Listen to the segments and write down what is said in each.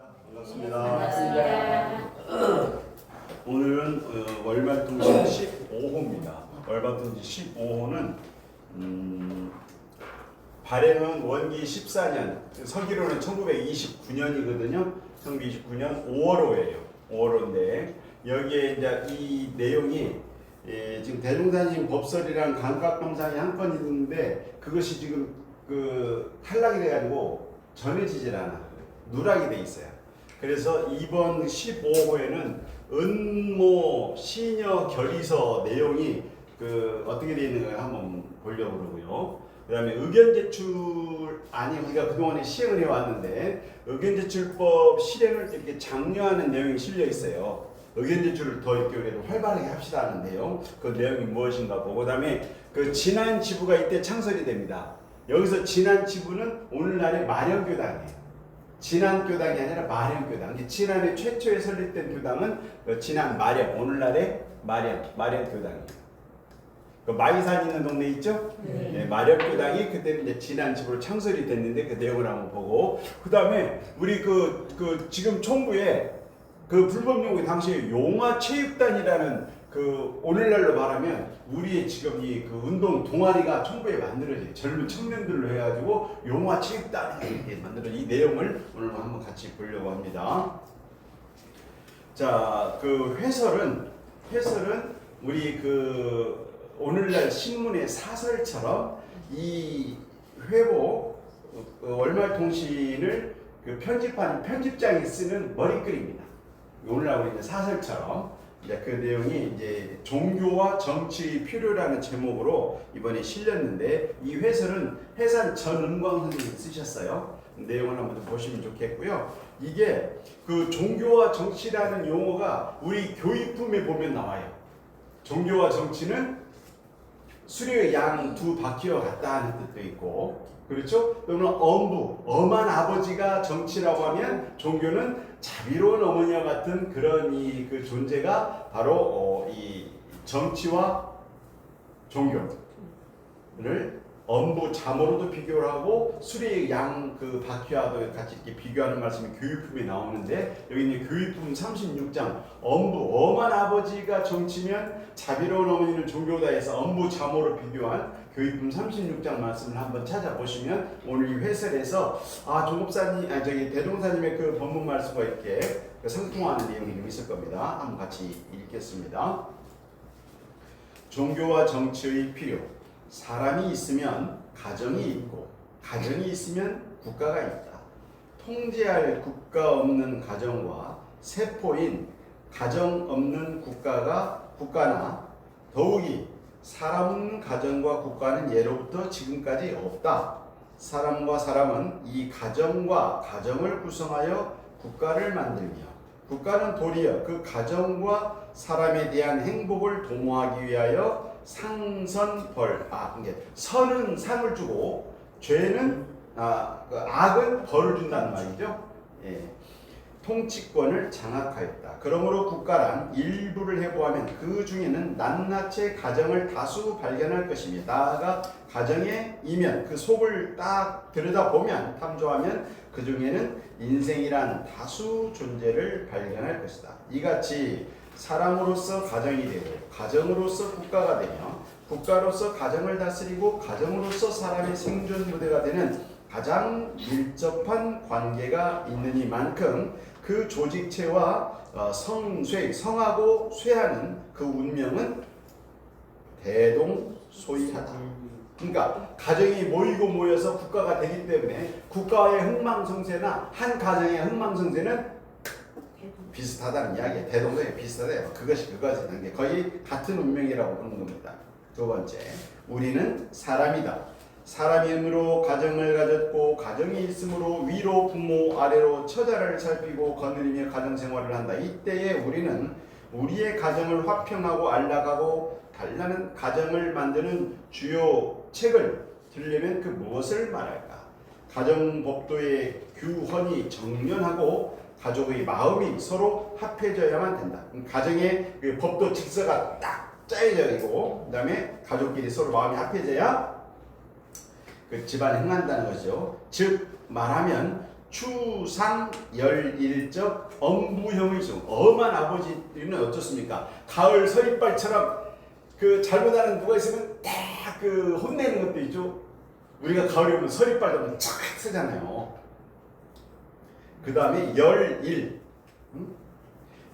반갑습니다. 반갑습니다. 오늘은 월말통신 15호입니다. 월말통신 15호는 발행은 원기 14년, 서기로는 1929년이거든요. 1929년 5월호예요. 5월호인데 여기에 이제 이 내용이 지금 대종사님 법설이랑 감각검사이 한 건 있는데 그것이 지금 탈락이 돼가지고 전해지질 않아. 누락이 돼 있어요. 그래서 이번 15호에는 은모 시녀 결의서 내용이 어떻게 되어 있는가 한번 보려고 그러고요. 그 다음에 의견 제출안이 우리가 그동안에 시행을 해왔는데 의견 제출법 실행을 이렇게 장려하는 내용이 실려 있어요. 의견 제출을 더 이렇게 그래도 활발하게 합시다 하는데요. 그 내용이 무엇인가 보고, 그 다음에 진안 지부가 이때 창설이 됩니다. 여기서 진안 지부는 오늘날의 마령교당이에요. 진안교당이 아니라 마령교당. 진안의 최초에 설립된 교당은 진안 마령, 오늘날의 마령교당이에요. 마이산 있는 동네 있죠? 네, 마령교당이 그때 이제 진안 지부로 창설이 됐는데 그 내용을 한번 보고, 그 다음에 우리 지금 총부에 불법용어 당시에 용화체육단이라는 오늘날로 말하면 우리의 지금 운동 동아리가 총부에 만들어져요. 젊은 청년들로 해가지고 용화체육단이 이렇게 만들어진 이 내용을 오늘 한번 같이 보려고 합니다. 자, 회설은 우리 오늘날 신문의 사설처럼 이 회보 월말통신을 편집하는 편집장이 쓰는 머리글입니다. 오늘날 우리는 사설처럼 이제 그 내용이 이제 종교와 정치의 필요라는 제목으로 이번에 실렸는데, 이 회설은 해산 전은광 선생님이 쓰셨어요. 내용을 한번 보시면 좋겠고요. 이게 종교와 정치라는 용어가 우리 교육품에 보면 나와요. 종교와 정치는 수령의 양 두 바퀴와 같다 하는 뜻도 있고, 그렇죠? 또는 엄한 아버지가 정치라고 하면 종교는 자비로운 어머니와 같은 그런 그 존재가 바로 이 정치와 종교를 엄부 자모로도 비교를 하고 수리의 양 바퀴와도 같이 이렇게 비교하는 말씀이 교육품에 나오는데, 여기 있는 교육품 36장 엄한 아버지가 정치면 자비로운 어머니는 종교다 해서 엄부 자모로 비교한 교육품 36장 말씀을 한번 찾아보시면 오늘 이 회설에서 대종사님의 본문 말씀과 이렇게 상통하는 내용이 좀 있을 겁니다. 한번 같이 읽겠습니다. 종교와 정치의 필요. 사람이 있으면 가정이 있고, 가정이 있으면 국가가 있다. 통제할 국가 없는 가정과 세포인 가정 없는 국가나 더욱이 사람 없는 가정과 국가는 예로부터 지금까지 없다. 사람과 사람은 이 가정과 가정을 구성하여 국가를 만들며, 국가는 도리어 그 가정과 사람에 대한 행복을 도모하기 위하여 상선벌, 선은 상을 주고 죄는 악은 벌을 준다는 말이죠. 예. 통치권을 장악하였다. 그러므로 국가란 일부를 해보하면 그 중에는 낱낱이 가정을 다수 발견할 것이며, 나아가 가정의 이면 그 속을 딱 들여다보면 탐조하면 그 중에는 인생이란 다수 존재를 발견할 것이다. 이같이 사람으로서 가정이 되고, 가정으로서 국가가 되며, 국가로서 가정을 다스리고, 가정으로서 사람의 생존 무대가 되는 가장 밀접한 관계가 있느니만큼 그 조직체와 성하고 쇠하는 그 운명은 대동소이하다. 그러니까 가정이 모여서 국가가 되기 때문에 국가의 흥망성쇠나 한 가정의 흥망성쇠는 비슷하다는 이야기예요. 대동소이 비슷하대요. 그것이 그것이라는 게 거의 같은 운명이라고 보는 겁니다. 두 번째, 우리는 사람이다. 사람임으로 가정을 가졌고, 가정이 있으므로 위로 부모, 아래로 처자를 살피고 거느리며 가정생활을 한다. 이때에 우리는 우리의 가정을 화평하고 안락하고 달라는 가정을 만드는 주요 책을 들려면 무엇을 말할까? 가정법도의 규헌이 정연하고 가족의 마음이 서로 합해져야만 된다. 가정의 법도 질서가 딱 짜여져 있고, 그 다음에 가족끼리 서로 마음이 합해져야 집안이 흥한다는 것이죠. 즉 말하면 추상열일적 엄부형의 종. 엄한 아버지는 어떻습니까? 가을 서리빨처럼 그 잘못하는 누가 있으면 딱 그 혼내는 것도 있죠. 우리가 가을에 오면 서리빨 되면 쫙 쓰잖아요. 그 다음에 열일.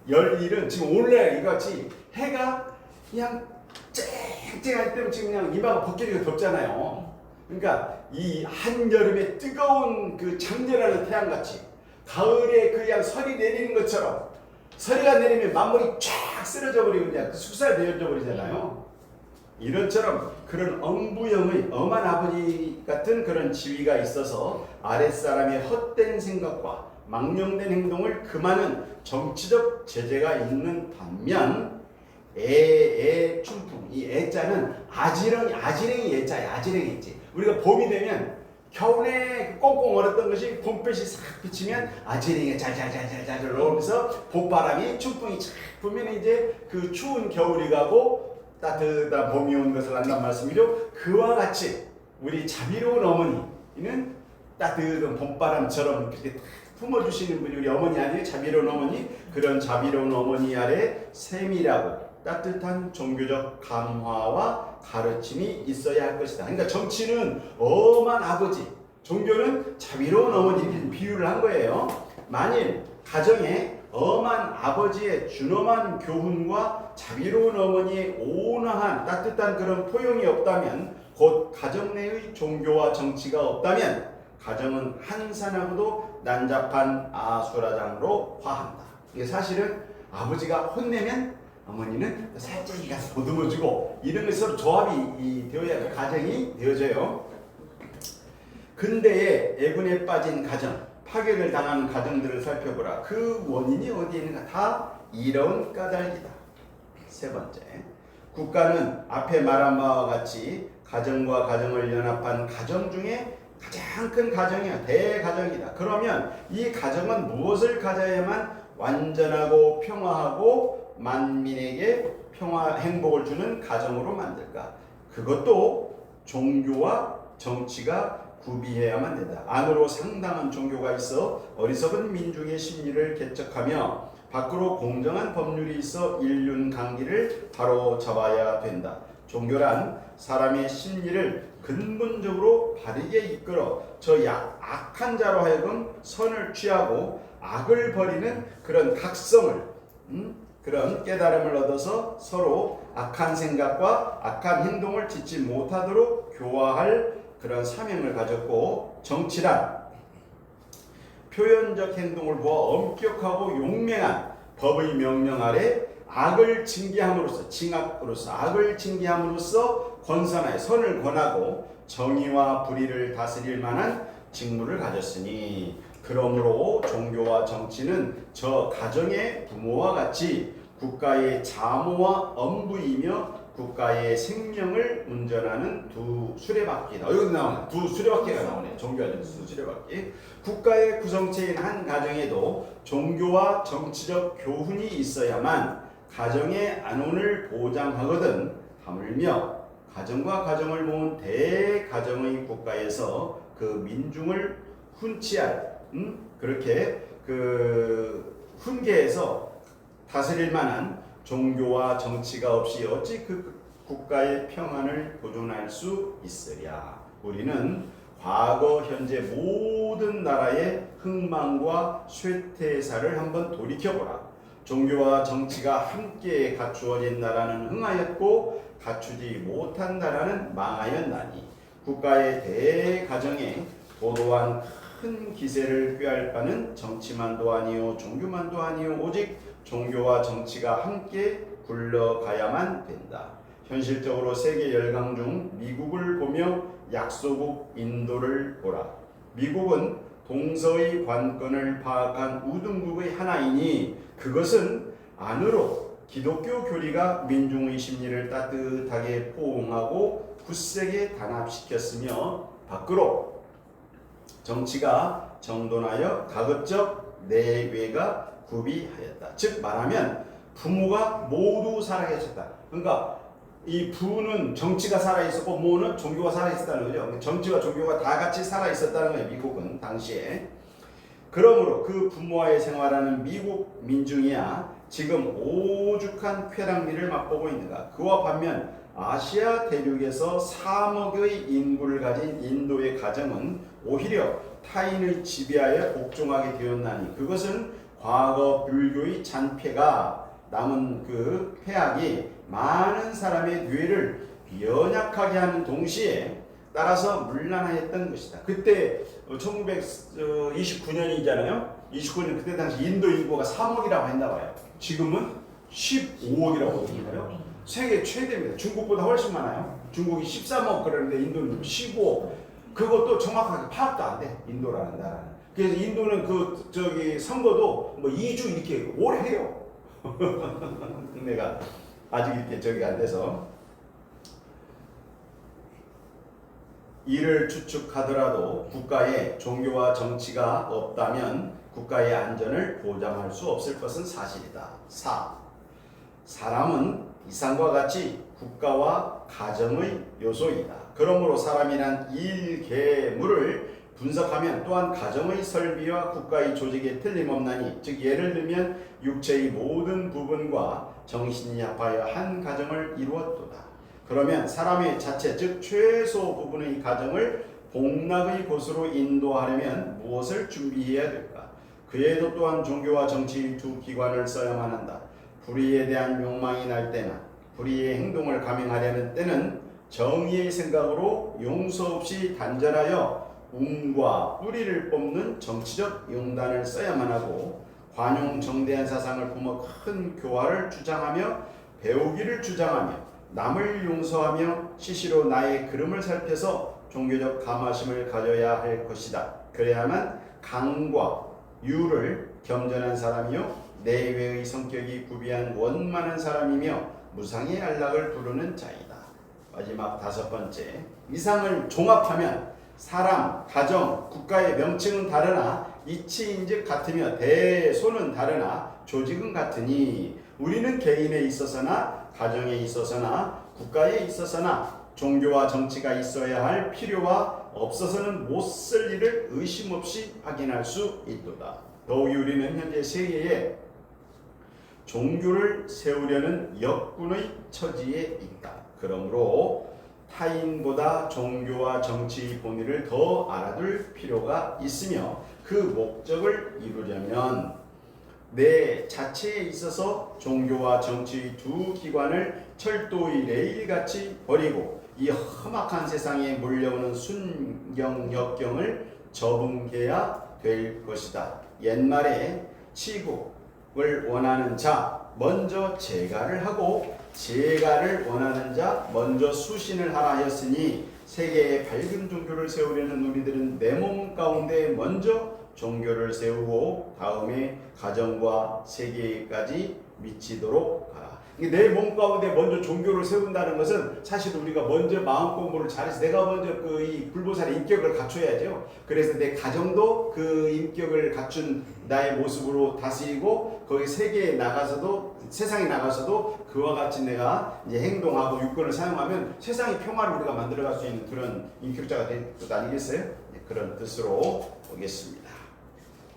열일은 지금 오늘날 이같이 해가 그냥 쨍쨍할 때면 지금 그냥 이마가 벗기니까 덥잖아요. 그러니까 이 한여름에 뜨거운 그 장렬하는 태양같이 가을에 그냥 설이 내리는 것처럼 서리가 내리면 만물이 쫙 쓰러져 버리고 그냥 숙살되어져 버리잖아요. 이런처럼 그런 엄부형의 엄한 아버지 같은 그런 지위가 있어서 아랫사람의 헛된 생각과 망령된 행동을 금하는 정치적 제재가 있는 반면 애의 춘풍, 이 애자는 아지랭이 애자야. 아지랭이 애지. 우리가 봄이 되면 겨울에 꽁꽁 얼었던 것이 봄볕이 싹 비치면 아지랭이가 잘잘잘잘잘 올라오면서 봄바람이 춘풍이 쫙 불면 이제 그 추운 겨울이 가고 따뜻한 봄이 온 것을 안단 말씀이죠. 그와 같이 우리 자비로운 어머니는 따뜻한 봄바람처럼 그렇게 품어주시는 분이 우리 어머니 아니에요? 자비로운 어머니. 그런 자비로운 어머니 아래 세밀하고 따뜻한 종교적 감화와 가르침이 있어야 할 것이다. 그러니까 정치는 엄한 아버지, 종교는 자비로운 어머니 이렇게 비유를 한 거예요. 만일 가정에 엄한 아버지의 준엄한 교훈과 자비로운 어머니의 온화한 따뜻한 그런 포용이 없다면, 곧 가정 내의 종교와 정치가 없다면 가정은 한산하고도 난잡한 아수라장으로 화한다. 이게 사실은 아버지가 혼내면 어머니는 살짝 가서 보듬어주고 이런 게 서로 조합이 되어야 가정이 되어져요. 근대에 애군에 빠진 가정, 파괴를 당한 가정들을 살펴보라. 그 원인이 어디에 있는가? 다 이런 까닭이다. 세 번째, 국가는 앞에 말한 바와 같이 가정과 가정을 연합한 가정 중에 가장 큰 가정이야. 대가정이다. 그러면 이 가정은 무엇을 가져야만 완전하고 평화하고 만민에게 평화, 행복을 주는 가정으로 만들까? 그것도 종교와 정치가 구비해야만 된다. 안으로 상당한 종교가 있어 어리석은 민중의 심리를 개척하며 밖으로 공정한 법률이 있어 인륜 강기를 바로 잡아야 된다. 종교란 사람의 심리를 근본적으로 바르게 이끌어 저 악한 자로 하여금 선을 취하고 악을 버리는 그런 각성을, 그런 깨달음을 얻어서 서로 악한 생각과 악한 행동을 짓지 못하도록 교화할 그런 사명을 가졌고, 정치란 표현적 행동을 보아 엄격하고 용맹한 법의 명령 아래 악을 징계함으로써, 징악으로서 악을 징계함으로써 권선하여 선을 권하고 정의와 불의를 다스릴 만한 직무를 가졌으니, 그러므로 종교와 정치는 저 가정의 부모와 같이 국가의 자모와 엄부이며 국가의 생명을 운전하는 두 수레바퀴다. 여기 나오네. 두 수레바퀴가 나오네. 종교와 정치 두 수레바퀴. 국가의 구성체인 한 가정에도 종교와 정치적 교훈이 있어야만 가정의 안온을 보장하거든, 하물며 가정과 가정을 모은 대가정의 국가에서 그 민중을 훈치할, 그렇게 그 훈계해서 다스릴 만한 종교와 정치가 없이 어찌 그 국가의 평안을 보존할 수 있으랴. 우리는 과거 현재 모든 나라의 흥망과 쇠퇴사를 한번 돌이켜보라. 종교와 정치가 함께 갖추어진 나라는 흥하였고 갖추지 못한 나라는 망하였나니, 국가의 대가정에 도도한 큰 기세를 꾀할 바는 정치만도 아니요 종교만도 아니요 오직 종교와 정치가 함께 굴러가야만 된다. 현실적으로 세계 열강 중 미국을 보며 약소국 인도를 보라. 미국은 동서의 관건을 파악한 우등국의 하나이니 그것은 안으로 기독교 교리가 민중의 심리를 따뜻하게 포옹하고 굳세게 단합시켰으며 밖으로 정치가 정돈하여 가급적 내외가 구비하였다. 즉 말하면 부모가 모두 살아계셨다. 그러니까 이 부는 정치가 살아있었고 모는 종교가 살아있었다는 거죠. 정치와 종교가 다 같이 살아있었다는 거예요. 미국은 당시에. 그러므로 그 부모와의 생활하는 미국 민중이야 지금 오죽한 쾌락미를 맛보고 있는가. 그와 반면 아시아 대륙에서 3억의 인구를 가진 인도의 가정은 오히려 타인의 지배하에 복종하게 되었나니 그것은 과거 불교의 잔폐가 남은 그 폐악이 많은 사람의 뇌를 연약하게 하는 동시에 따라서 문란하였던 것이다. 그때 1929년이잖아요. 29년 그때 당시 인도 인구가 3억이라고 했나 봐요. 지금은 15억이라고 하잖아요. 세계 최대입니다. 중국보다 훨씬 많아요. 중국이 13억 그러는데 인도는 15억. 그것도 정확하게 파악도 안 돼. 인도라는 나라는. 그래서 인도는 선거도 뭐 2주 이렇게 오래 해요. 내가 아직 이렇게 저기 안 돼서. 이를 추측하더라도 국가에 종교와 정치가 없다면 국가의 안전을 보장할 수 없을 것은 사실이다. 4. 사람은 이상과 같이 국가와 가정의 요소이다. 그러므로 사람이란 일개물을 분석하면 또한 가정의 설비와 국가의 조직에 틀림없나니 즉 예를 들면 육체의 모든 부분과 정신이 합하여 한 가정을 이루었도다. 그러면 사람의 자체 즉 최소 부분의 가정을 복락의 곳으로 인도하려면 무엇을 준비해야 될까? 그에도 또한 종교와 정치의 두 기관을 써야만 한다. 불의에 대한 욕망이 날 때나 불의의 행동을 감행하려는 때는 정의의 생각으로 용서 없이 단절하여 운과 뿌리를 뽑는 정치적 용단을 써야만 하고 관용 정대한 사상을 품어 큰 교화를 주장하며 배우기를 주장하며 남을 용서하며 시시로 나의 그름을 살펴서 종교적 감화심을 가져야 할 것이다. 그래야만 강과 유를 겸전한 사람이요 내외의 성격이 구비한 원만한 사람이며 무상의 안락을 부르는 자이다. 마지막 5번째, 이상을 종합하면 사람, 가정, 국가의 명칭은 다르나 이치인즉 같으며 대소는 다르나 조직은 같으니 우리는 개인에 있어서나 가정에 있어서나 국가에 있어서나 종교와 정치가 있어야 할 필요와 없어서는 못 쓸 일을 의심 없이 확인할 수 있도다. 더욱이 우리는 현재 세계에 종교를 세우려는 역군의 처지에 있다. 그러므로 타인보다 종교와 정치의 본의를 더 알아둘 필요가 있으며 그 목적을 이루려면 내 자체에 있어서 종교와 정치의 두 기관을 철도의 레일같이 버리고 이 험악한 세상에 몰려오는 순경 역경을 접응해야 될 것이다. 옛말에 치국을 원하는 자 먼저 제가를 하고 제가를 원하는 자 먼저 수신을 하라 하였으니 세계에 밝은 종교를 세우려는 우리들은 내 몸 가운데 먼저 종교를 세우고 다음에 가정과 세계까지 미치도록 가라. 내 몸 가운데 먼저 종교를 세운다는 것은 사실 우리가 먼저 마음 공부를 잘해서 내가 먼저 이 불보살의 인격을 갖춰야죠. 그래서 내 가정도 그 인격을 갖춘 나의 모습으로 다스리고 거기 세계에 나가서도 세상에 나가서도 그와 같이 내가 이제 행동하고 육권을 사용하면 세상의 평화를 우리가 만들어갈 수 있는 그런 인격자가 될 것 아니겠어요? 그런 뜻으로 보겠습니다.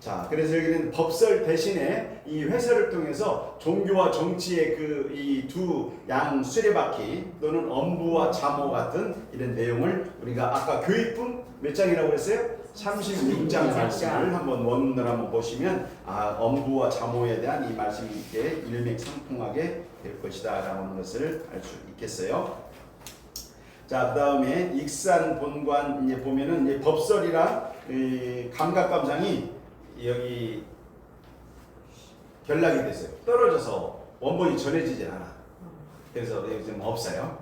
자, 그래서 여기는 법설 대신에 이 회설을 통해서 종교와 정치의 그 이 두 양 수레바퀴 또는 엄부와 잠호 같은 이런 내용을 우리가 아까 교육분 몇 장이라고 그랬어요? 36장 말씀을 한번 원문을 한번 보시면 엄부와 잠호에 대한 이 말씀이 이렇게 일맥상통하게 될 것이다 라는 것을 알 수 있겠어요. 자, 그 다음에 익산 본관 이제 보면은 이제 법설이랑 감각감상이 여기 결락이 됐어요. 떨어져서 원본이 전해지진 않아. 그래서 여기 지금 없어요.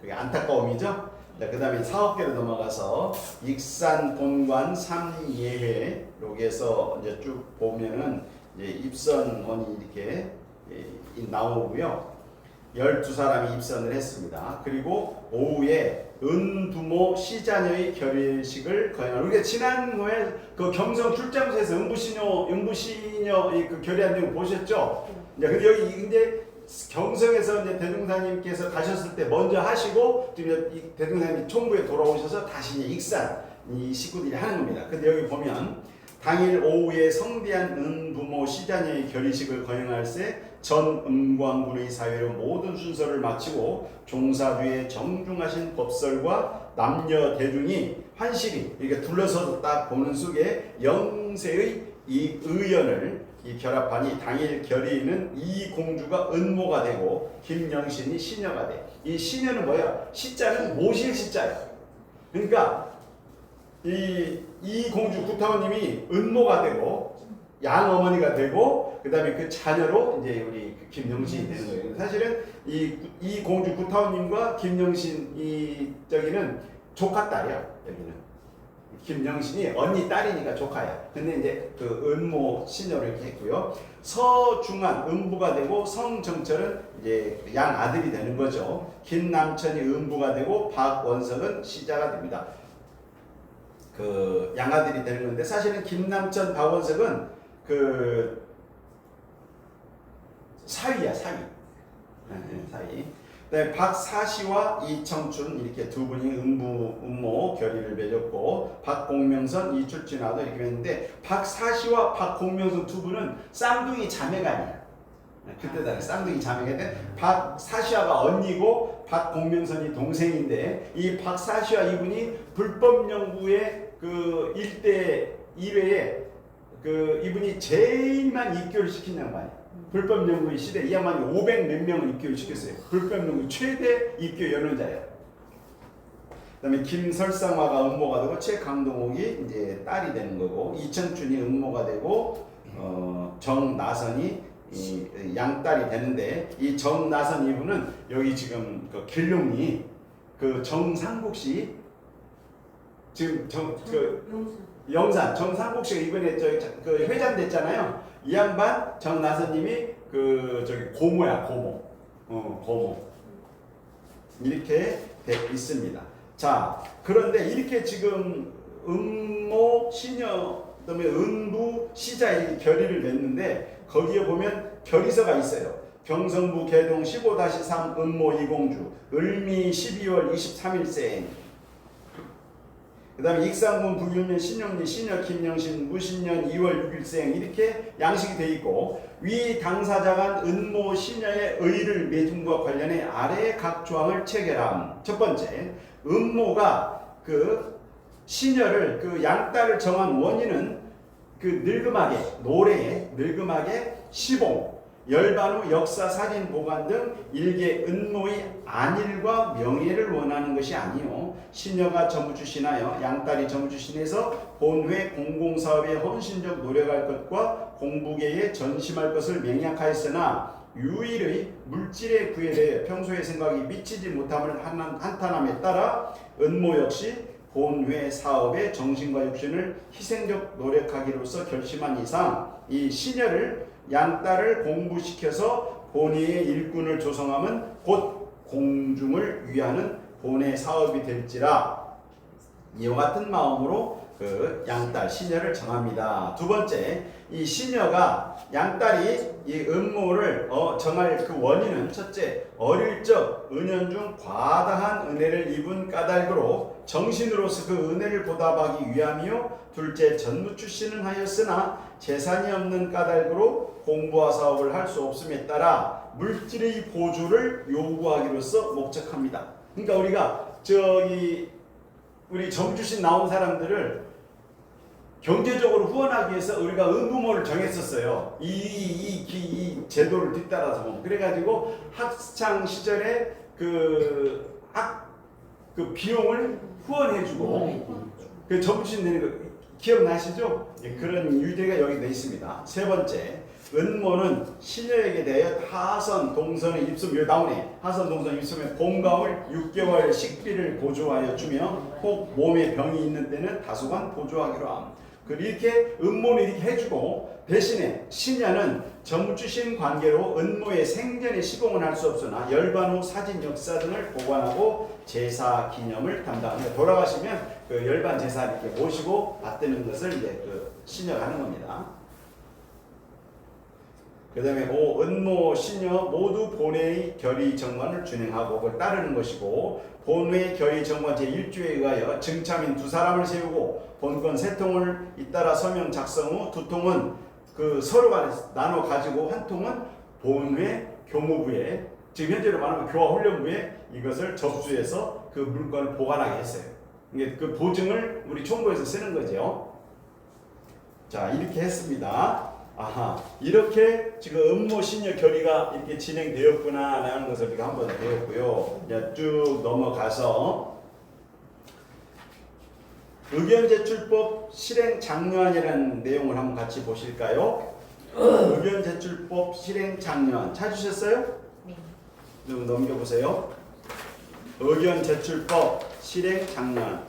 그게 안타까움이죠. 그 다음에 사업계로 넘어가서 익산 본관 3예회 여기에서 이제 쭉 보면은 이제 입선원이 이렇게 나오고요. 12사람이 입선을 했습니다. 그리고 오후에 은부모 시자녀의 결의식을 거행하는 우리가 지난번에 그 경성 출장소에서 은부시녀 그 결의한 내용 보셨죠? 근데 여기 이제 경성에서 이제 대종사님께서 가셨을 때 먼저 하시고 이 대종사님이 총부에 돌아오셔서 다시 이제 익산 이 식구들이 하는 겁니다. 근데 여기 보면 당일 오후에 성대한 은부모 시자녀의 결의식을 거행할세 전 음광군의 사회로 모든 순서를 마치고 종사 뒤에 정중하신 법설과 남녀 대중이 환실히 이렇게 둘러서서 딱 보는 속에 영세의 이 의연을 이 결합하니 당일 결의는 이 공주가 은모가 되고 김영신이 시녀가 돼. 이 시녀는 뭐야? 시자는 모실 시자야. 그러니까 이 공주 구타원님이 은모가 되고 양 어머니가 되고 그 다음에 그 자녀로 이제 우리 김영신이 되는 거예요. 사실은 이 공주 구타원님과 김영신 이 저기는 조카 딸이야. 여기는 김영신이 언니 딸이니까 조카야. 근데 이제 그 은모 시녀로 이렇게 했고요. 서중한 음부가 되고 성정철은 이제 양 아들이 되는 거죠. 김남천이 음부가 되고 박원석은 시자가 됩니다. 그 양아들이 되는 건데 사실은 김남천, 박원석은 그 사위야, 사위. 사위. 네, 박사시와 이청춘 이렇게 두 분이 음모 결의를 맺었고 박공명선, 이출진화도 이렇게 했는데 박사시와 박공명선 두 분은 쌍둥이 자매가 아니야. 그때 당시 쌍둥이 자매가 돼. 박사시와가 언니고 박공명선이 동생인데 이 박사시와 이분이 불법 연구의 그 일대 1회에 그 이분이 제일만 입교를 시킨 양반이야. 불법 연구의 시대 이 양반이 500 몇 명을 입교를 시켰어요. 불법 연구 최대 입교 연원자예요. 그다음에 김설상화가 음모가 되고 최강동옥이 이제 딸이 되는 거고 이청춘이 음모가 되고 정나선이 양딸이 되는데 이 정나선 이분은 여기 지금 그 길룡이 그 정상국 씨 지금 영산 정상국 씨가 이번에 그 회장 됐잖아요. 이 양반 정나선님이 그 저기 고모야 고모. 고모 이렇게 돼 있습니다. 자 그런데 이렇게 지금 음모 시녀 그다음에 은부 시자의 결의를 맺는데 거기에 보면 결의서가 있어요. 경성부 개동 15-3 음모 이공주 을미 12월 23일생 그 다음에 익산군 북유면 신영리 신여 김영신 무신년 2월 6일생 이렇게 양식이 되어 있고 위 당사자간 은모 시녀의 의를 맺음과 관련해 아래의 각 조항을 체결함. 첫 번째 은모가 그 시녀를 그 양딸을 정한 원인은 그 늙음하게 노래에 늙음하게 시봉 열반 후 역사 사진 보관 등 일개 은모의 안일과 명예를 원하는 것이 아니요 시녀가 전무출신하여 양딸이 전무출신해서 본회 공공사업에 헌신적 노력할 것과 공부계에 전심할 것을 맹약하였으나 유일의 물질의 구에 대해 평소의 생각이 미치지 못함을 한탄함에 따라 은모 역시 본회 사업에 정신과 육신을 희생적 노력하기로서 결심한 이상 이 시녀를 양딸을 공부시켜서 본회의 일꾼을 조성하면 곧 공중을 위하는 본회 사업이 될지라 이와 같은 마음으로 그 양딸 시녀를 정합니다. 두 번째 이 시녀가 양딸이 이 음모를 정할 그 원인은 첫째 어릴 적 은연중 과다한 은혜를 입은 까닭으로 정신으로서 그 은혜를 보답하기 위함이요 둘째 전무 출신은 하였으나 재산이 없는 까닭으로 공부와 사업을 할 수 없음에 따라 물질의 보조를 요구하기로서 목적합니다. 그러니까 우리가 우리 전무출신 나온 사람들을 경제적으로 후원하기 위해서 우리가 은부모를 정했었어요. 이 제도를 뒤따라서 보면. 그래가지고 학창 시절에 그 비용을 후원해주고 그 전무출신 되는 거 기억나시죠? 그런 유대가 여기 돼 있습니다. 세 번째 은모는 시녀에게 대하여 하선 동선의 입숨 여기 나오네. 하선 동선 입숨에 봄가을 6개월 식비를 보조하여 주며 혹 몸에 병이 있는 때는 다소간 보조하기로 함. 이렇게 은모는 이렇게 해주고 대신에 시녀는 전무출신 관계로 은모의 생전의 시공은 할 수 없으나 열반 후 사진 역사 등을 보관하고 제사 기념을 담당합니다. 돌아가시면 그 열반 제사 이렇게 모시고 받드는 것을 이제 그 시녀가 하는 겁니다. 그 다음에 5. 은모, 신여 모두 본회의 결의 정관을 준행하고 그걸 따르는 것이고 본회 결의 정관 제1조에 의하여 증참인 두 사람을 세우고 본권 세 통을 잇따라 서명 작성 후 두 통은 그 서로 간에 나눠 가지고 한 통은 본회 교무부에 지금 현재로 말하면 교화훈련부에 이것을 접수해서 그 물건을 보관하게 했어요. 이게 그 보증을 우리 총무에서 쓰는 거죠. 자, 이렇게 했습니다. 아하, 이렇게 지금 음모 신여 결의가 이렇게 진행되었구나 라는 것을 우리가 한번 배웠고요. 이제 쭉 넘어가서 의견제출법 실행 장려안이라는 내용을 한번 같이 보실까요? 의견제출법 실행 장려안 찾으셨어요? 네. 좀 넘겨보세요. 의견제출법 실행 장려안.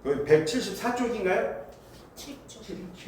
그 174쪽인가요?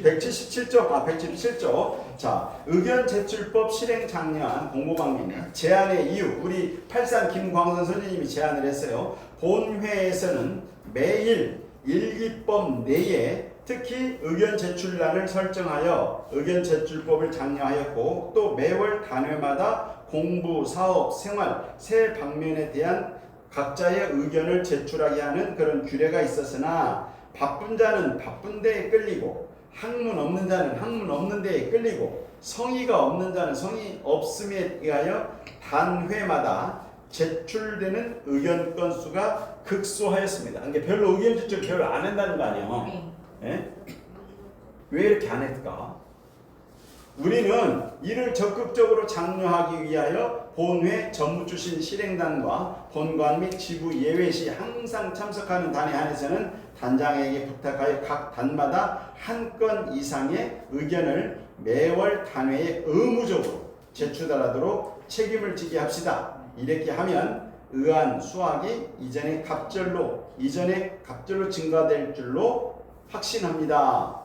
177쪽, 177쪽. 자, 의견제출법 실행 장려안 공모방면 제안의 이유, 우리 83 김광선 선생님이 제안을 했어요. 본회에서는 매일 일기법 내에 특히 의견제출란을 설정하여 의견제출법을 장려하였고 또 매월 단회마다 공부, 사업, 생활 세 방면에 대한 각자의 의견을 제출하게 하는 그런 규례가 있었으나 바쁜 자는 바쁜 데에 끌리고 학문 없는 자는 학문 없는 데에 끌리고 성의가 없는 자는 성의 없음에 의하여 단회마다 제출되는 의견 건수가 극소하였습니다. 그러니까 별로 의견 제출 별로 안 한다는 거 아니에요. 예? 왜 이렇게 안 했을까? 우리는 이를 적극적으로 장려하기 위하여 본회 전무 출신 실행단과 본관 및 지부 예외 시 항상 참석하는 단회 안에서는 단장에게 부탁하여 각 단마다 한 건 이상의 의견을 매월 단회에 의무적으로 제출하도록 책임을 지게 합시다. 이렇게 하면 의안 수확이 이전에 갑절로 증가될 줄로 확신합니다.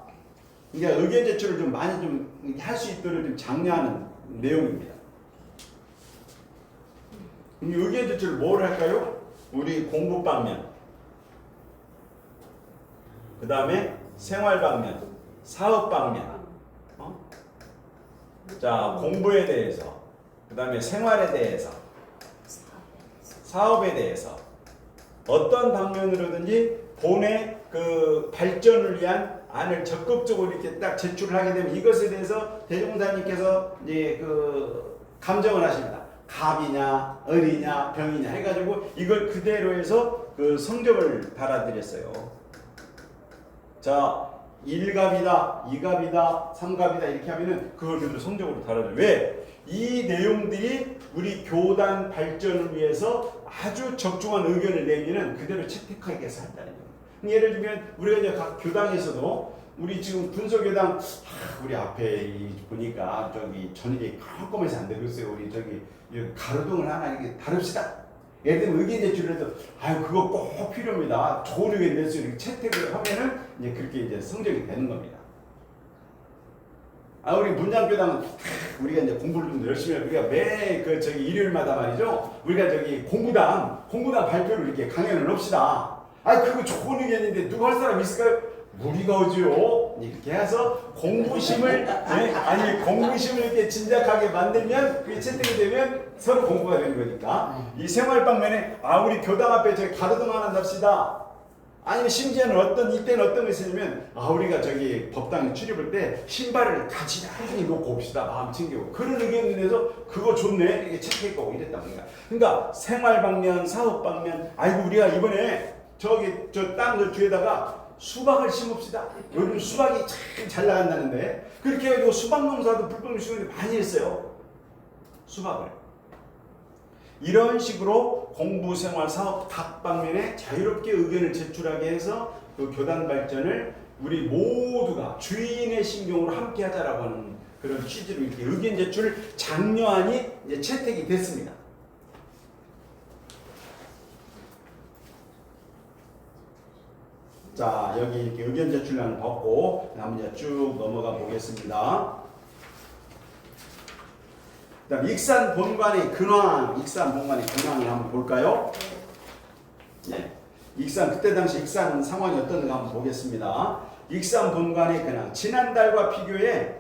그러니까 의견 제출을 좀 많이 좀 할 수 있도록 좀 장려하는 내용입니다. 의견 제출을 뭘 할까요? 우리 공부 방면, 그 다음에 생활 방면, 사업 방면. 자, 공부에 대해서, 그 다음에 생활에 대해서, 사업에 대해서 어떤 방면으로든지 본의 그 발전을 위한 안을 적극적으로 이렇게 딱 제출을 하게 되면 이것에 대해서 대종사님께서 이제 그 감정을 하십니다. 갑이냐, 을이냐, 병이냐 해가지고 이걸 그대로 해서 그 성적을 달아드렸어요. 자, 1갑이다, 2갑이다, 3갑이다 이렇게 하면은 그걸 그대로 성적으로 달아줘요. 왜? 이 내용들이 우리 교단 발전을 위해서 아주 적중한 의견을 내기는 그대로 채택하게 해서 한다는 거예요. 예를 들면 우리가 이제 각 교당에서도 우리 지금 분서교당 우리 앞에 보니까 저기 저녁에 깜깜해서 안 되고 있어요. 우리 저기 가로등을 하나 이렇게 다룹시다. 예를 들면 의견 제출을 해도 아유 그거 꼭 필요합니다. 좋은 의견 낼 수 있는 채택을 하면은 이제 그렇게 이제 성적이 되는 겁니다. 아 우리 문장교당은 우리가 이제 공부를 좀 열심히 해요. 우리가 매 그 저기 일요일마다 말이죠. 우리가 저기 공부당 발표를 이렇게 강연을 합시다. 아 그거 좋은 의견인데 누가 할 사람 있을까요? 우리가 오지요. 이렇게 해서 공부심을 공부심을 이렇게 진작하게 만들면 그게 채택이 되면 서로 공부가 되는 거니까 이 생활 방면에 우리 교당 앞에 저기 가로등 하나 납시다. 아니면 심지어는 이때는 어떤 거 있으냐면 우리가 저기 법당에 출입할 때 신발을 같이 나란히 놓고 옵시다. 마음 챙기고 그런 의견에 대해서 그거 좋네 이게 채택하고 이랬단 말이야. 그러니까 생활 방면, 사업 방면 우리가 이번에 저기 저 땅 저 뒤에다가 수박을 심읍시다. 요즘 수박이 참 잘 나간다는데 그렇게 해가지고 수박 농사도 불법 유치원에 많이 했어요. 수박을. 이런 식으로 공부, 생활, 사업 각 방면에 자유롭게 의견을 제출하게 해서 그 교단 발전을 우리 모두가 주인의 신경으로 함께 하자라고 하는 그런 취지로 이렇게 의견 제출 장려안이 이제 채택이 됐습니다. 자, 여기 이렇게 의견 제출란을 받고 한번 이제 쭉 넘어가 보겠습니다. 그다음 익산 본관의 근황을 한번 볼까요? 네. 익산 그때 당시 익산 상황이 어떤가 한번 보겠습니다. 익산 본관의 근황. 지난달과 비교해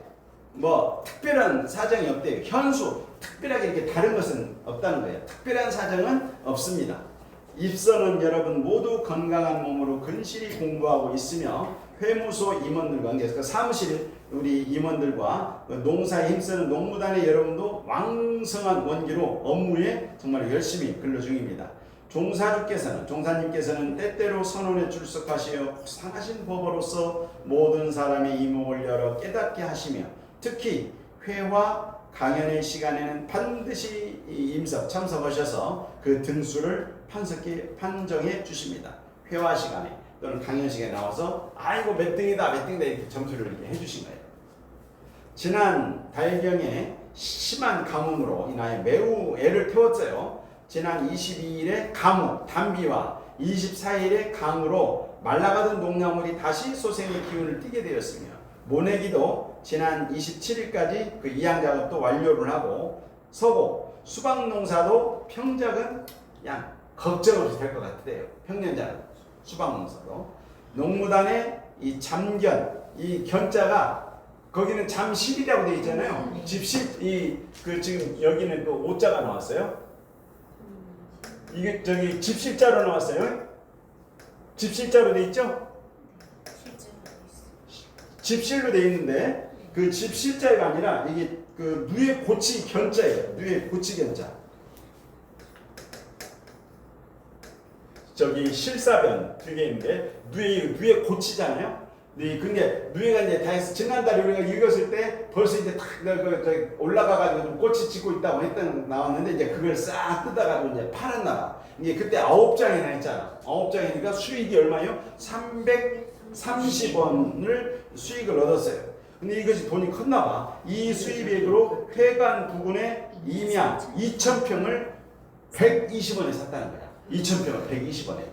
뭐 특별한 사정이 없대요. 현수 특별하게 이렇게 다른 것은 없다는 거예요. 특별한 사정은 없습니다. 입선은 여러분 모두 건강한 몸으로 근실히 공부하고 있으며 회무소 임원들과 그러니까 사무실 우리 임원들과 농사에 힘쓰는 농무단의 여러분도 왕성한 원기로 업무에 정말 열심히 근로 중입니다. 종사님께서는 때때로 선언에 출석하시어 상하신 법으로서 모든 사람의 이목을 열어 깨닫게 하시며 특히 회화 강연의 시간에는 반드시 임석 참석하셔서 그 등수를 판정해 주십니다. 회화 시간에 또는 강연 시간에 나와서 아이고 몇 등이다 이렇게 점수를 이렇게 해주신 거예요. 지난 달경에 심한 가뭄으로 인하여 매우 애를 태웠어요. 지난 22일에 가뭄, 단비와 24일에 강으로 말라가던 농작물이 다시 소생의 기운을 띠게 되었으며 모내기도 지난 27일까지 그 이양 작업도 완료를 하고 서고 수박 농사도 평작은 양 걱정 없이 될 것 같아요. 평년작 수박 농사도 농무단의 이 잠견 이 견자가 거기는 잠실이라고 되어 있잖아요. 집실 그 지금 여기는 그 오자가 나왔어요. 이게 저기 집실자로 나왔어요. 집실자로 돼 있죠? 집실로 돼 있는데 그 집실자가 아니라 이게 그 누에 고치 견자예요. 누에 고치 견자. 저기 실사변 그게 있는데 누에 고치잖아요. 근데 누에가 이제 다 해서 지난달에 우리가 읽었을 때 벌써 이제 탁 올라가가지고 좀 꽃이 지고 있다고 나왔는데 이제 그걸 싹 뜯어가지고 이제 팔았나 봐. 이게 그때 9장이나 했잖아. 9장이니까 수익이 얼마요? 330원을 수익을 얻었어요. 근데 이것이 돈이 컸나 봐. 이 수입액으로 회관 부근의 임야 2,000평을 120원에 샀다는 거야. 2,000평을 120원에.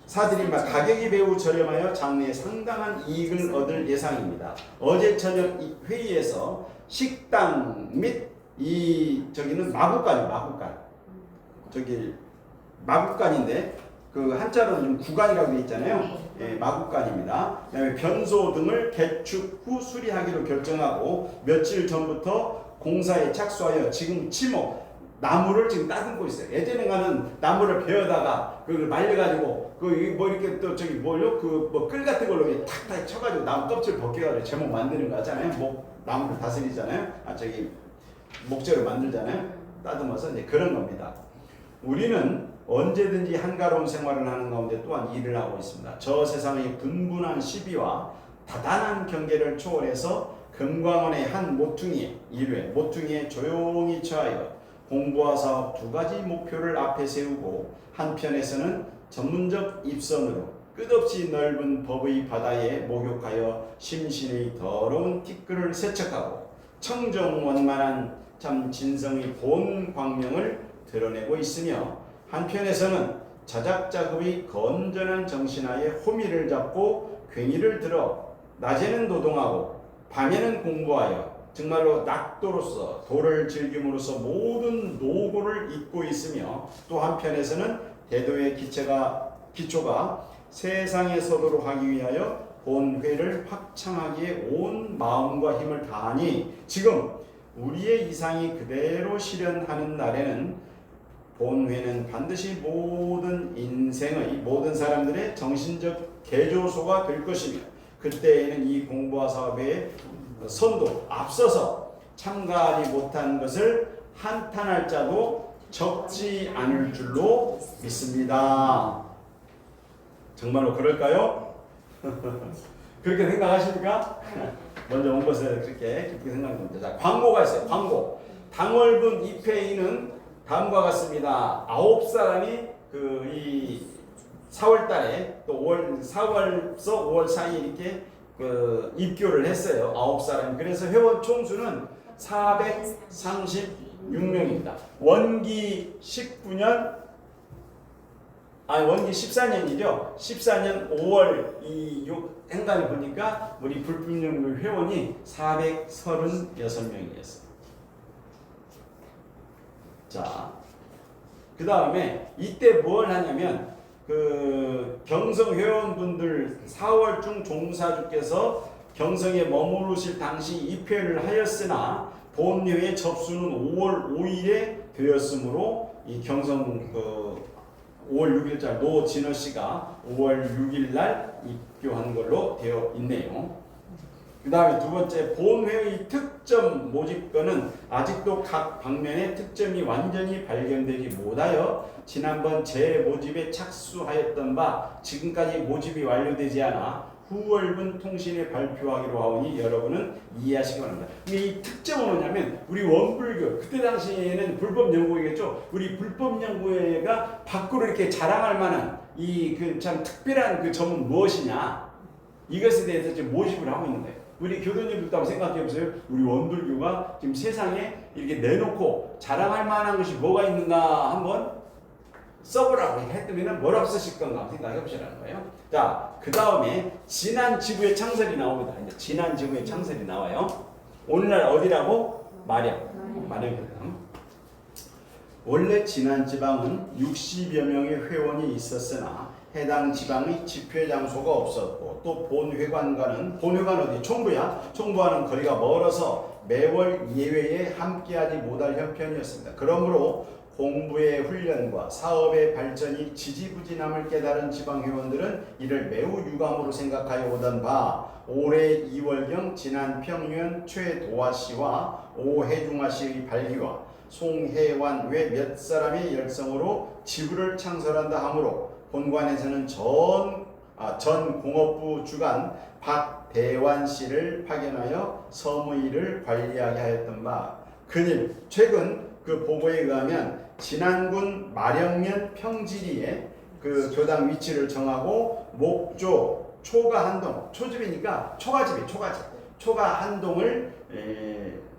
사들이 막 가격이 매우 저렴하여 장래에 상당한 이익을 얻을 예상입니다. 어제 저녁 회의에서 식당 및 저기는 마구간 저기 마구간인데 그 한자로는 구간이라고 되어 있잖아요. 예, 마구간입니다. 그다음에 변소 등을 개축 후 수리하기로 결정하고 며칠 전부터 공사에 착수하여 지금 나무를 지금 따듬고 있어요. 예전에는 나무를 베어다가 그걸 말려가지고 뭐 이렇게 또 저기 끌 같은 걸로 탁탁 쳐가지고 나무 껍질 벗겨가지고 제목 만드는 거 하잖아요. 나무를 다스리잖아요. 목재로 만들잖아요. 따듬어서 이제 그런 겁니다. 우리는 언제든지 한가로운 생활을 하는 가운데 또한 일을 하고 있습니다. 저 세상의 분분한 시비와 다단한 경계를 초월해서 금광원의 한 모퉁이에 조용히 처하여 공부와 사업 두 가지 목표를 앞에 세우고 한편에서는 전문적 입선으로 끝없이 넓은 법의 바다에 목욕하여 심신의 더러운 티끌을 세척하고 청정원만한 참 진성의 본 광명을 드러내고 있으며 한편에서는 자작자급의 건전한 정신하에 호미를 잡고 괭이를 들어 낮에는 노동하고 밤에는 공부하여 정말로 낙도로서 도를 즐김으로써 모든 노고를 잇고 있으며 또 한편에서는 대도의 기초가 세상에 서도록 하기 위하여 본회를 확창하기에 온 마음과 힘을 다하니 지금 우리의 이상이 그대로 실현하는 날에는 본회는 반드시 모든 사람들의 정신적 개조소가 될 것이며 그때에는 이 공부와 사업의 선도 앞서서 참가하지 못한 것을 한탄할 자도 적지 않을 줄로 믿습니다. 정말로 그럴까요? 그렇게 생각하십니까? 먼저 온 것에 그렇게 깊게 생각합니다. 자, 광고가 있어요. 광고. 당월분 입회인은 다음과 같습니다. 9사람이 이 4월달에 또 4월서 5월 사이에 이렇게 입교를 했어요. 9사람. 그래서 회원 총수는 436명입니다. 원기 14년이죠. 14년 5월 이 행간을 보니까 우리 불품령물 회원이 436명이었어요. 자, 그 다음에 이때 뭘 하냐면 그 경성 회원분들 4월 중 종사주께서 경성에 머무르실 당시 입회를 하였으나 본회의 접수는 5월 5일에 되었으므로 이 경성 5월 6일자 노진호 씨가 5월 6일 날 입교한 걸로 되어 있네요. 그 다음에 두 번째, 본회의 특점 모집건은 아직도 각 방면의 특점이 완전히 발견되지 못하여 지난번 재모집에 착수하였던 바 지금까지 모집이 완료되지 않아 후월분 통신에 발표하기로 하오니 여러분은 이해하시기 바랍니다. 이 특점은 뭐냐면 우리 원불교 그때 당시에는 불법연구회겠죠. 우리 불법연구회가 밖으로 이렇게 자랑할 만한 이 그 참 특별한 그 점은 무엇이냐, 이것에 대해서 지금 모집을 하고 있는 거예요. 우리 교도님들도 한번 생각해 보세요. 우리 원불교가 지금 세상에 이렇게 내놓고 자랑할 만한 것이 뭐가 있는가 한번 써보라고 했더니 뭐라고 쓰실 건가 생각해 보시라는 거예요. 자, 그 다음에 진안 지부의 창설이 나옵니다. 이제 진안 지부의 창설이 나와요. 오늘날 어디라고? 마령입니다. 원래 진안 지방은 60여 명의 회원이 있었으나 해당 지방의 집회 장소가 없었고 또 본회관과는 어디? 총부야. 총부와는 거리가 멀어서 매월 예외에 함께하지 못할 형편이었습니다. 그러므로 공부의 훈련과 사업의 발전이 지지부진함을 깨달은 지방회원들은 이를 매우 유감으로 생각하여 오던 바 올해 2월경 진안 평의원 최도화 씨와 오혜중아 씨의 발기와 송혜완 외 몇 사람의 열성으로 지부를 창설한다 하므로 본관에서는 전 공업부 주관 박대환 씨를 파견하여 서무일을 관리하게 하였던 바 그님 최근 그 보고에 의하면 진안군 마령면 평지리에 그 교당 위치를 정하고 목조 초가 한동, 초집이니까 초가 한동을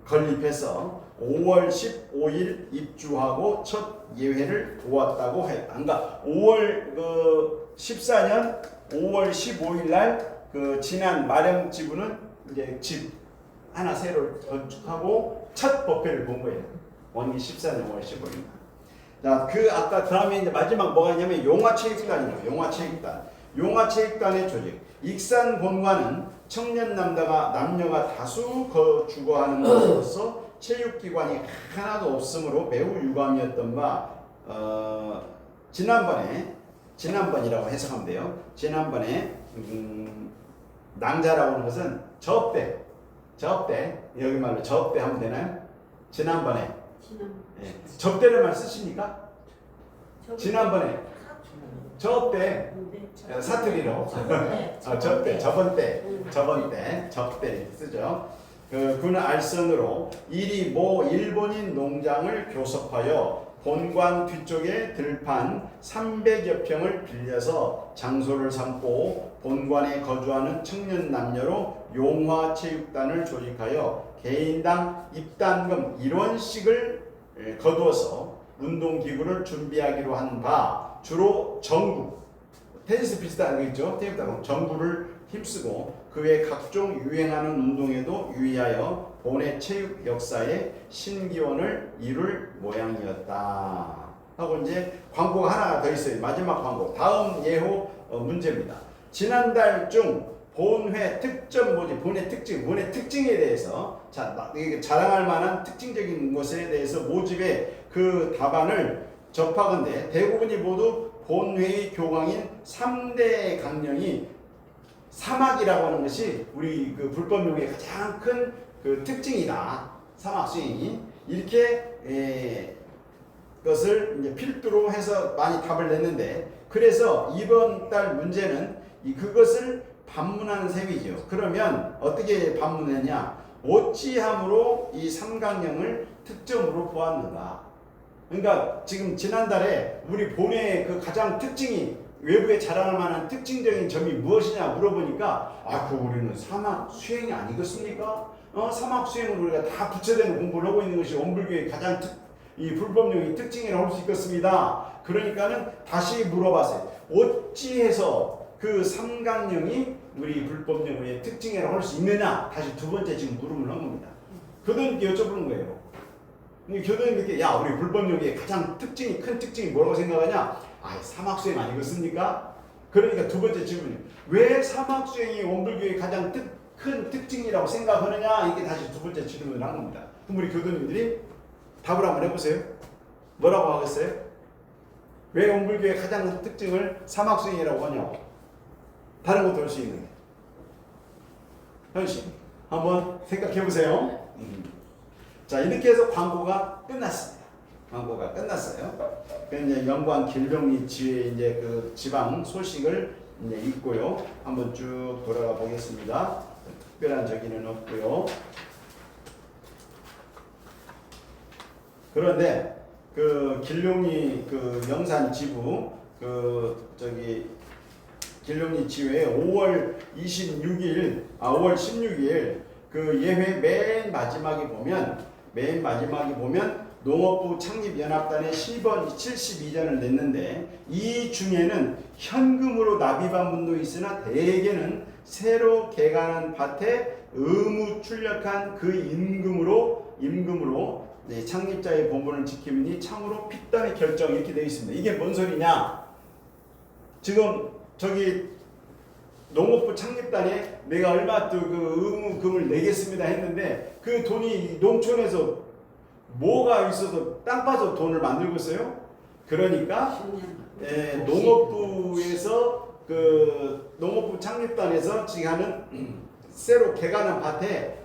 건립해서 5월 15일 입주하고 첫 예회를 보았다고 했다. 그러니까 5월 14년 5월 15일 날 그 진안 마령 지부는 이제 집 하나 새로 건축하고 첫 법회를 본 거예요. 원기 14년 5월 15일. 자, 그 아까 다음에 이제 마지막 뭐가 있냐면 용화체육단이에요. 용화체육단의 조직. 익산 본관은 청년 남녀가 다수 주거하는 곳으로서 체육기관이 하나도 없으므로 매우 유감이었던 바 지난번이라고 해석하면 돼요. 지난번에 낭자라고 하는 것은 접대 여기 말로 접대 하면 되나요? 지난번에 접대를 말 쓰십니까? 지난번에 접대 사투리로 저번 때 접대 쓰죠. 그는 알선으로 이리 모 일본인 농장을 교섭하여 본관 뒤쪽에 들판 300여 평을 빌려서 장소를 삼고 본관에 거주하는 청년 남녀로 용화체육단을 조직하여 개인당 입단금 1원씩을 거두어서 운동기구를 준비하기로 한 바 주로 정구, 테니스 비슷한 거 있죠? 정구를 힘쓰고 그 외 각종 유행하는 운동에도 유의하여 본의 체육 역사에 신기원을 이룰 모양이었다 하고 이제 광고가 하나 더 있어요. 마지막 광고. 다음 예호 문제입니다. 지난달 중 본회 특점 모집, 본의 특징에 대해서 자랑할 만한 특징적인 것에 대해서 모집의 그 답안을 접하건대 대부분이 모두 본회의 교강인 3대 강령이 사막이라고 하는 것이 우리 그 불법용의 가장 큰 그 특징이다. 사막 수행이 이렇게 것을 이제 필두로 해서 많이 답을 냈는데 그래서 이번 달 문제는 그것을 반문하는 셈이죠. 그러면 어떻게 반문했냐? 어찌함으로 이 삼강령을 특점으로 보았는가? 그러니까 지금 지난달에 우리 본의 그 가장 특징이 외부에 자랑할 만한 특징적인 점이 무엇이냐 물어보니까 우리는 사막 수행이 아니겠습니까? 사막 수행을 우리가 다 부처되는 공부를 하고 있는 것이 원불교의 가장 이 불법용의 특징이라고 할 수 있겠습니다. 그러니까는 다시 물어봤어요. 어찌해서 그 삼강령이 우리 불법용의 특징이라고 할 수 있느냐? 다시 두 번째 지금 물음을 한 겁니다. 교도님께 여쭤보는 거예요. 교도님께 우리 불법용의 가장 큰 특징이 뭐라고 생각하냐? 아, 사막수행 아니겠습니까? 그러니까 두 번째 질문이 왜 사막수행이 원불교의 가장 큰 특징이라고 생각하느냐? 이게 다시 두 번째 질문을 한 겁니다. 그럼 우리 교도님들이 답을 한번 해보세요. 뭐라고 하겠어요? 왜 원불교의 가장 큰 특징을 사막수행이라고 하냐고? 다른 것도 할 수 있는데. 현씨 한번 생각해 보세요. 자, 이렇게 해서 광고가 끝났습니다. 광고가 끝났어요. 이제 영광 길병리 지회 이제 그 지방 소식을 이제 읽고요. 한번 쭉 돌아가 보겠습니다. 특별한 저기는 없고요. 그런데 그 길룡이 그 영산 지부 그 저기 길룡리 지회 5월 16일 그 예회 맨 마지막에 보면 농업부 창립연합단에 72전을 냈는데 이 중에는 현금으로 납입한 분도 있으나 대개는 새로 개간한 밭에 의무 출력한 그 임금으로 네, 창립자의 본분을 지킴으니 참으로 핏단의 결정 이렇게 되어 있습니다. 이게 뭔 소리냐? 지금 저기 농업부 창립단에 내가 얼마 또 그 의무금을 내겠습니다 했는데 그 돈이 농촌에서 뭐가 있어서 땅 파서 돈을 만들고 있어요? 그러니까 농업부에서 그 농업부 창립단에서 지금 하는 새로 개간한 밭에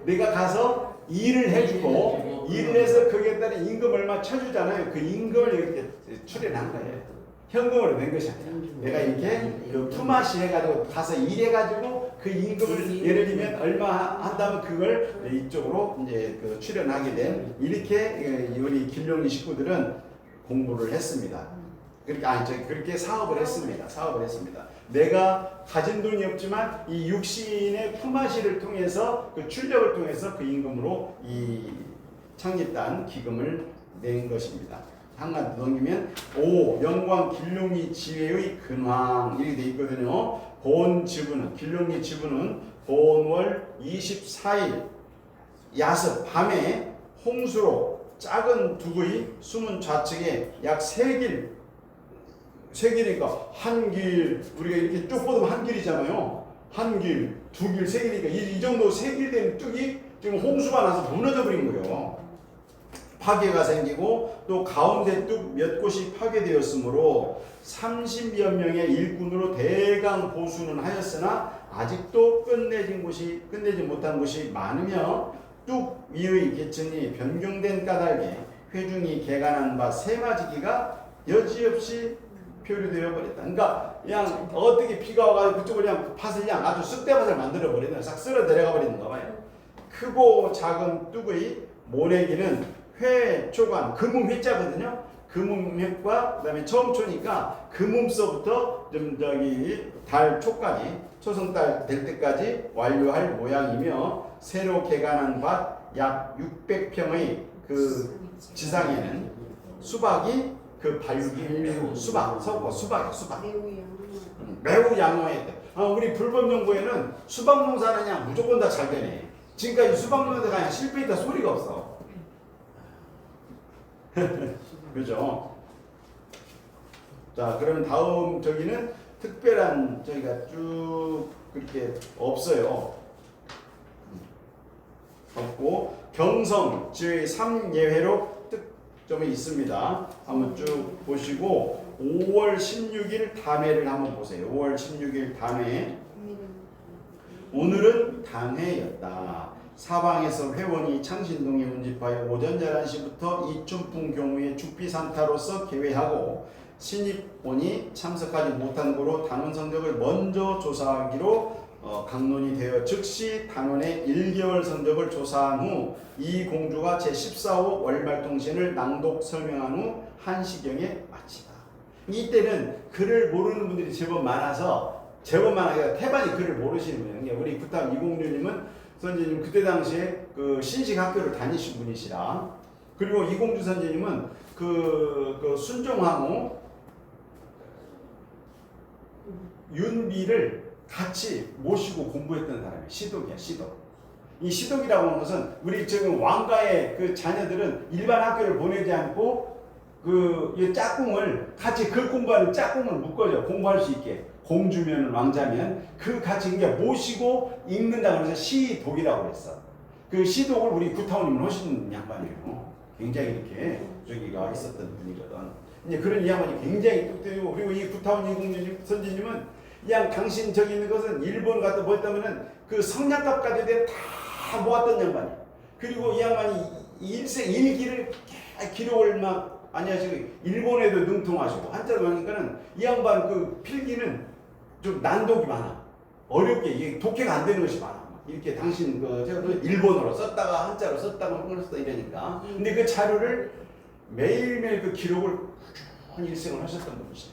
내가 가서 일을 해주고 일을 해서 거기에 따른 임금 얼마 쳐주잖아요. 그 임금을 이렇게 출연한 거예요. 현금으로 낸 것이 아니라 내가 이렇게 그 품앗이 해가지고 가서 일해가지고 그 임금을 예를 들면 얼마 한다면 그걸 이쪽으로 이제 그 출연하게 된 이렇게 우리 길룡리 식구들은 공부를 했습니다. 그렇게 사업을 했습니다. 내가 가진 돈이 없지만 이 육신의 품앗이를 통해서 그 출력을 통해서 그 임금으로 이 창립단 기금을 낸 것입니다. 한간 넘기면 5. 영광 길룡리 지회의 근황 이렇게 돼 있거든요. 길룡리 지부는 본월 24일 야습 밤에 홍수로 작은 두구이 숨은 좌측에 약 3길 그러니까 한 길 우리가 이렇게 쭉 뻗으면 한 길이잖아요. 한 길, 두 길, 세 길이니까 이 정도 3길 된 뚝이 지금 홍수가 나서 무너져 버린 거예요. 파괴가 생기고 또 가운데 뚝 몇 곳이 파괴되었으므로 30여 명의 일꾼으로 대강 보수는 하였으나 아직도 끝내지 못한 곳이 많으며 뚝 위의 계층이 변경된 까닭에 회중이 개간한 바 세마지기가 여지없이 표류되어 버렸다. 그러니까 그냥 어떻게 비가 와가지고 그쪽으로 그냥 밭을 그냥 아주 쑥대밭을 만들어 버리는 싹 쓸어 내려가 버리는가 봐요. 크고 작은 뚝의 모내기는 회, 초관, 금음회자거든요. 금음회과 그다음에 처음 초니까 금음서부터 좀 저기 달 초까지 초성달 될 때까지 완료할 모양이며 새로 개간한 밭 약 600평의 그 지상에는 수박이 그 발육이 수박 매우 양호했대. 우리 불법연구에는 수박 농사는 그냥 무조건 다 잘 되네. 지금까지 수박 농사가 그냥 실패했다 소리가 없어. 그죠? 자, 그러면 다음 저기는 특별한 저희가 쭉 그렇게 없어요. 없고 경성 지회 3예회로 특점이 있습니다. 한번 쭉 보시고 5월 16일 단회를 한번 보세요. 5월 16일 단회. 오늘은 단회였다. 사방에서 회원이 창신동에 운집하여 오전 11시부터 이춘풍 경우에 죽비상타로서 개회하고 신입원이 참석하지 못한 고로 단원 성적을 먼저 조사하기로 강론이 되어 즉시 단원의 1개월 성적을 조사한 후 이 공주가 제14호 월말통신을 낭독 설명한 후 1시경에 마치다. 이때는 글을 모르는 분들이 제법 많아서 태반이 글을 모르시는 분이에요. 우리 구탐 이공주님은 선생님 그때 당시에 그 신식 학교를 다니신 분이시라. 그리고 이공주 선생님은 그 순종하고 윤비를 같이 모시고 공부했던 사람이에요. 시독이야, 시독. 이 시독이라고 하는 것은 우리 지금 왕가의 그 자녀들은 일반 학교를 보내지 않고 이 짝꿍을 같이 그 공부하는 짝꿍을 묶어줘. 공부할 수 있게. 공주면 왕자면 그 같이 이제 모시고 읽는다고 해서 시독이라고 했어. 그 시독을 우리 구타원님은 하시는 양반이에요. 굉장히 이렇게 저기가 있었던 분이거든. 이제 그런 이 양반이 굉장히 똑똑하고, 그리고 이 구타원 이공주님 선지님은 그냥 당신 저기 있는 것은 일본 갔다 보였다면은 그 성냥갑까지 다 모았던 양반이에요. 그리고 이 양반이 일생 일기를 기록을 막 아니하시고 일본에도 능통하시고 한자로 하니까는 이 양반 그 필기는 좀 난독이 많아. 어렵게 이게 독해가 안 되는 것이 많아. 이렇게 당신 그 제가 일본어로 썼다가 한자로 썼다가 한글로 썼다 이러니까. 근데 그 자료를 매일매일 그 기록을 꾸준히 일생을 하셨던 분이시죠.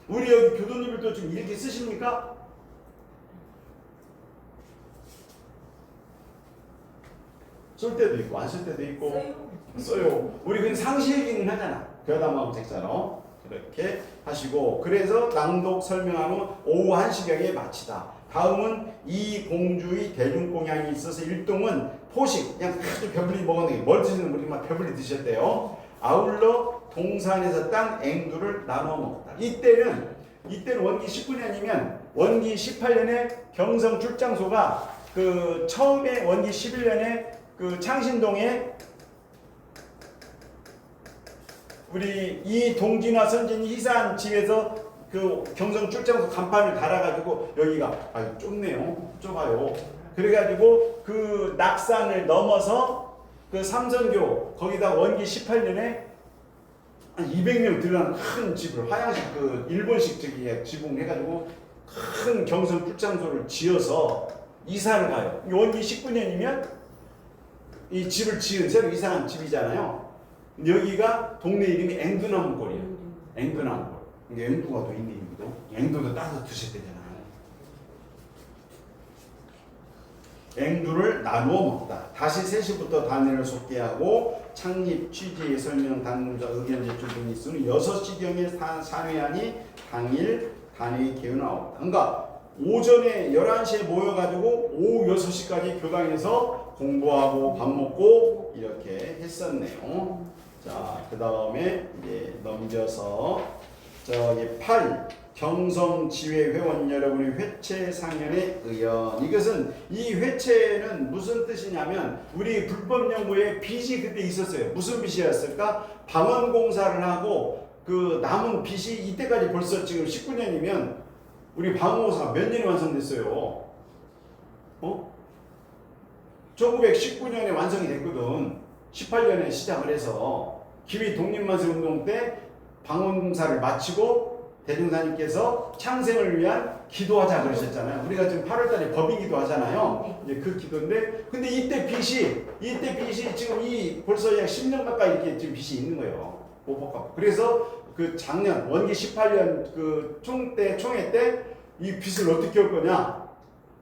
우리 여기 교도님들도 좀 일기 쓰십니까? 쓸 때도 있고 안 쓸 때도 있고 써요. 우리 그냥 상시 얘기는 하잖아. 교담하고 책자로 그렇게 하시고, 그래서 낭독 설명한 후 오후 1시경에 마치다. 다음은 이 공주의 대중공양이 있어서 일동은 포식, 그냥 아주 배불리 먹었는데 뭘 드시는 분이 막 배불리 드셨대요. 아울러 동산에서 딴 앵두를 나눠 먹다. 이때는 원기 19년이면 원기 18년에 경성 출장소가 그 처음에 원기 11년에 그 창신동에 우리 이 동진화 선진이 희사한 집에서 그 경성 출장소 간판을 달아가지고 여기가 아유 좁네요, 좁아요. 그래가지고 그 낙산을 넘어서 그 삼선교 거기다 원기 18년에 한 200명 들어간 큰 집을 화양식 그 일본식 저기 지붕 해가지고 큰 경성 출장소를 지어서 이사를 가요. 원기 19년이면 이 집을 지은 새로 이사한 집이잖아요. 여기가 동네 이름이 앵두나무골이에요. 앵두나무골. 이게 앵두가 또 있네, 여기도. 앵두도 따서 드실 때잖아요. 앵두를 나누어 먹다. 다시 3시부터 단회를 속개하고 창립 취지의 설명 단문자 의견 제출 등이 있으니 6시경에 산회하니 당일 단회의 기회가 나옵니다. 그러니까 오전에 11시에 모여가지고 오후 6시까지 교당에서 공부하고 밥 먹고 이렇게 했었네요. 자, 그 다음에 이제 넘겨서 저기 8 경성지회 회원 여러분의 회체 상연의 의연. 이것은 이 회체는 무슨 뜻이냐면 우리 불법연구에 빚이 그때 있었어요. 무슨 빚이었을까? 방언공사를 하고 그 남은 빚이 이때까지 벌써 지금 19년이면 우리 방언공사가 몇 년이 완성됐어요? 1919년에 완성이 됐거든. 18년에 시작을 해서 기위 독립만세운동 때 방언공사를 마치고 대종사님께서 창생을 위한 기도하자 그러셨잖아요. 우리가 지금 8월달에 법인기도 하잖아요. 이제 그 기도인데, 근데 이때 빚이 지금 이 벌써 약 10년 가까이 이렇게 지금 빚이 있는 거예요. 못 갚고. 그래서 그 작년 원기 18년 그 총회 때 이 빚을 어떻게 할 거냐?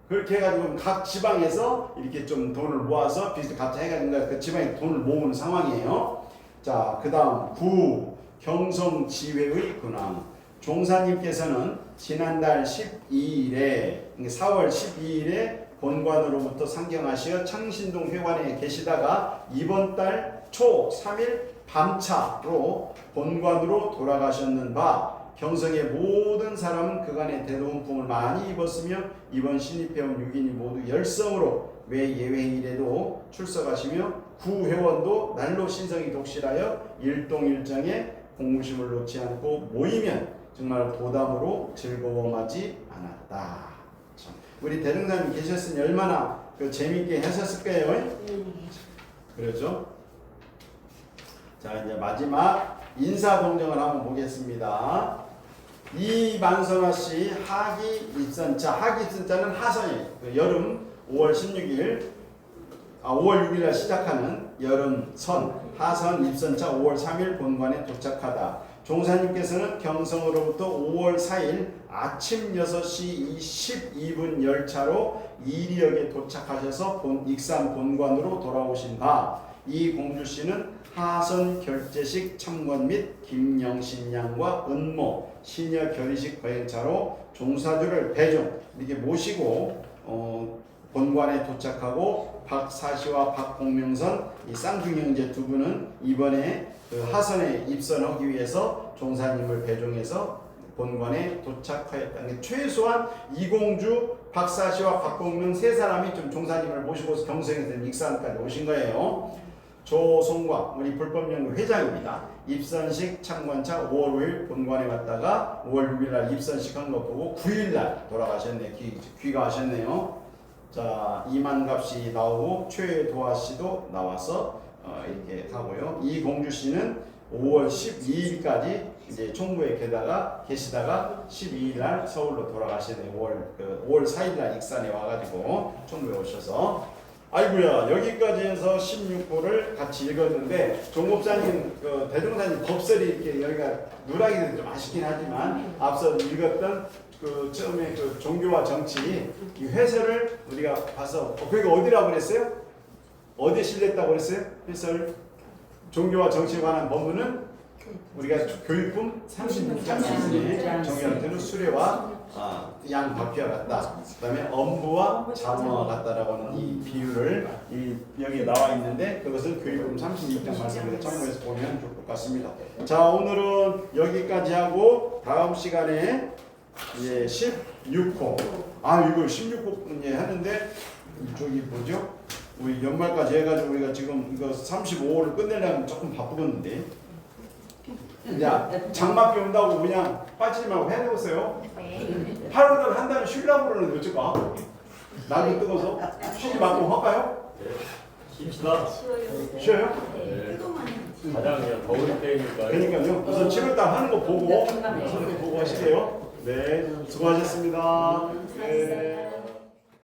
그렇게 해가지고 각 지방에서 이렇게 좀 돈을 모아서 빚을 갚자 해가지고 그 지방에 돈을 모으는 상황이에요. 자, 그 다음 9 경성지회의 근황. 종사님께서는 지난달 12일에 4월 12일에 본관으로부터 상경하시어 창신동 회관에 계시다가 이번 달 초 3일 밤차로 본관으로 돌아가셨는 바, 경성의 모든 사람은 그간의 대도훈풍을 많이 입었으며 이번 신입회원 6인이 모두 열성으로 매 예외일에도 출석하시며 구회원도 날로 신성이 독실하여 일동일정에 공무심을 놓지 않고 모이면 정말 도담으로 즐거워하지 않았다. 참. 우리 대릉사님 계셨으니 얼마나 그 재밌게 하셨을 거예요. 그렇죠? 자, 이제 마지막 인사동정을 한번 보겠습니다. 이만선화 씨 하기 입선자. 하기 입선자는 하선이 여름 5월 16일 5월 6일 날 시작하는 여름선 하선 입선차 5월 3일 본관에 도착하다. 종사님께서는 경성으로부터 5월 4일 아침 6시 12분 열차로 이리역에 도착하셔서 익산 본관으로 돌아오신 바, 이 공주씨는 하선 결제식 참관 및 김영신 양과 은모 시녀 결의식 거행차로 종사주를 배종 이렇게 모시고 본관에 도착하고 박사시와 박공명선 이 쌍둥이형제 두 분은 이번에 그 하선에 입선하기 위해서 종사님을 배종해서 본관에 도착하였다는 게 최소한 이공주, 박사시와 박공명 세 사람이 좀 종사님을 모시고 경성에서 익산까지 오신 거예요. 조송광 우리 불법연구 회장입니다. 입선식 창관차 5월 5일 본관에 갔다가 5월 6일 날 입선식 한 거 보고 9일 날 돌아가셨네. 귀가하셨네요. 자, 이만갑 씨 나오고 최도화 씨도 나와서 이렇게 하고요. 이공주 씨는 5월 12일까지 이제 총무에 계시다가 12일 날 서울로 돌아가시네. 5월 4일 날 익산에 와가지고 총무에 오셔서 아이고야 여기까지 해서 16부를 같이 읽었는데 종목사님 그 대종사님 법설이 이렇게 여기가 누락이 좀 아쉽긴 하지만 앞서 읽었던 그 처음에 그 종교와 정치 이 해설을 우리가 봐서 거기가 어디라고 그랬어요? 어디에 실렸다고 그랬어요? 해설 종교와 정치에 관한 법문은 우리가 교육품 36장 말씀에 정의한테는 수레와 양바퀴와 같다. 그 다음에 엄부와 자무와 같다라고 하는 이 비유를 여기에 나와 있는데 그것은 교육품 36장 말씀에 참고해서 보면 좋을 것 같습니다. 자, 오늘은 여기까지 하고 다음 시간에 이제 16호 이거 16호 이제 하는데 저기 뭐죠? 우리 연말까지 해가지고 우리가 지금 이거 35호를 끝내려면 조금 바쁘겠는데 야 장마비 온다고 그냥 빠지지 말고 해놓으세요. 8월달 한 달은 쉬려고 그러는데 어쩔까? 날도 뜨거워서 쉬지 말고 할까요? 쉽시다. 쉬어요? 네. 가장 그냥 더울 때니까. 그러니까요. 우선 7월달 하는 거 보고 하시게요. 네, 수고하셨습니다. 네.